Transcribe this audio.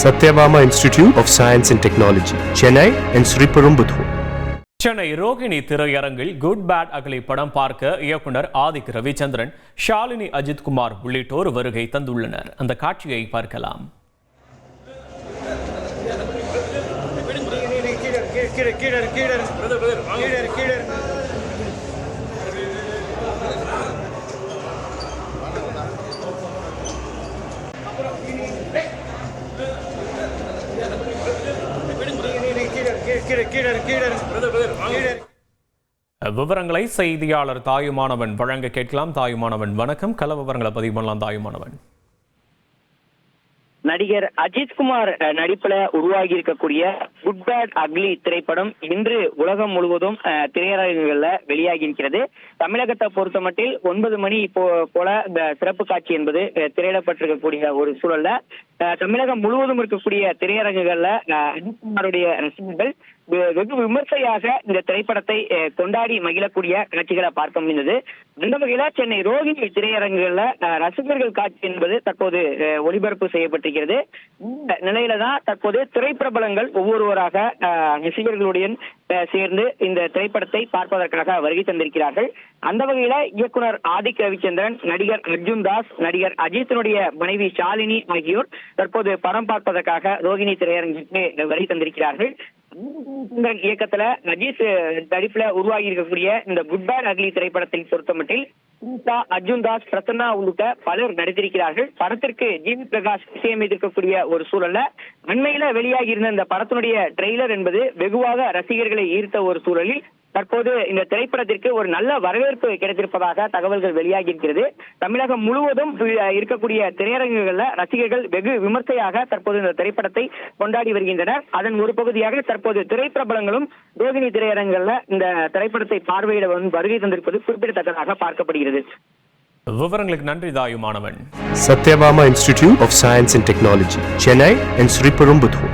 Satyabama Institute of Science and Technology, Chennai and Sriperumbudur. Chennai Rohini திரையரங்கில் good bad அகலி படம் பார்க்க இயக்குனர் ஆதிக் ரவிச்சந்திரன், ஷாலினி அஜித்குமார் உள்ளிட்டோர் வருகை தந்துள்ளனர். அந்த காட்சியை பார்க்கலாம். விவரங்களை செய்தியாளர் தாயுமானவன் வழங்க கேட்கலாம். தாயுமானவன் வணக்கம். கள விவரங்களை பதிவு பண்ணலாம். தாயுமானவன், நடிகர் அஜித்குமார் நடிப்புல உருவாகி இருக்கக்கூடிய குட் பேட் அக்லி திரைப்படம் இன்று உலகம் முழுவதும் திரையரங்குகள்ல வெளியாகி இருக்கிறது. தமிழகத்தை பொறுத்த மட்டில் 9 மணி போல இந்த சிறப்பு காட்சி என்பது திரையிடப்பட்டிருக்கக்கூடிய ஒரு சூழல்ல தமிழகம் முழுவதும் இருக்கக்கூடிய திரையரங்குகள்ல அஜித்குமாருடைய ரசிகர்கள் வெகு விமர்சையாக இந்த திரைப்படத்தை கொண்டாடி மகிழக்கூடிய காட்சிகளை பார்க்க முடிந்தது. அந்த வகையில சென்னை ரோகிணி திரையரங்குகள்ல ரசிகர்கள் காட்சி என்பது தற்போது ஒளிபரப்பு செய்யப்பட்டிருக்கிறது. இந்த நிலையில தான் தற்போது திரைப்பிரபலங்கள் ஒவ்வொருவராக ரசிகர்களுடன் சேர்ந்து இந்த திரைப்படத்தை பார்ப்பதற்காக வருகை தந்திருக்கிறார்கள். அந்த வகையில இயக்குனர் ஆதிக் ரவிச்சந்திரன், நடிகர் அர்ஜுன் தாஸ், நடிகர் அஜித்தினுடைய மனைவி ஷாலினி ஆகியோர் தற்போது படம் பார்ப்பதற்காக ரோகிணி திரையரங்கிற்கு வருகை தந்திருக்கிறார்கள். இயக்கத்துல அஜித் நடிப்புல உருவாகி இருக்கக்கூடிய இந்த குட் பேட் அக்லி திரைப்படத்தை பொறுத்தமட்டில் அர்ஜுன் தாஸ், பிரசன்னா உள்ளிட்ட பலர் நடித்திருக்கிறார்கள். படத்திற்கு ஜிவி பிரகாஷ் இசையமைத்திருக்கக்கூடிய ஒரு சூழல்ல அண்மையில வெளியாகி இருந்த இந்த படத்தினுடைய ட்ரெய்லர் என்பது வெகுவாக ரசிகர்களை ஈர்த்த ஒரு சூழலில் தற்போது இந்த திரைப்படத்திற்கு ஒரு நல்ல வரவேற்பு கிடைத்திருப்பதாக தகவல்கள் வெளியாகி இருக்கிறது. தமிழகம் முழுவதும் இருக்கக்கூடிய திரையரங்குகள்ல ரசிகர்கள் வெகு விமர்சையாக தற்போது இந்த திரைப்படத்தை கொண்டாடி வருகின்றனர். அதன் ஒரு பகுதியாக தற்போது திரைப்பிரபலங்களும் ரோகிணி திரையரங்குகள்ல இந்த திரைப்படத்தை பார்வையிட வருகை தந்திருப்பது குறிப்பிடத்தக்கதாக பார்க்கப்படுகிறது. விவரங்களுக்கு நன்றி Thayumanavan. Satyabama Institute of Science and Technology, Chennai and Sriperumbudur.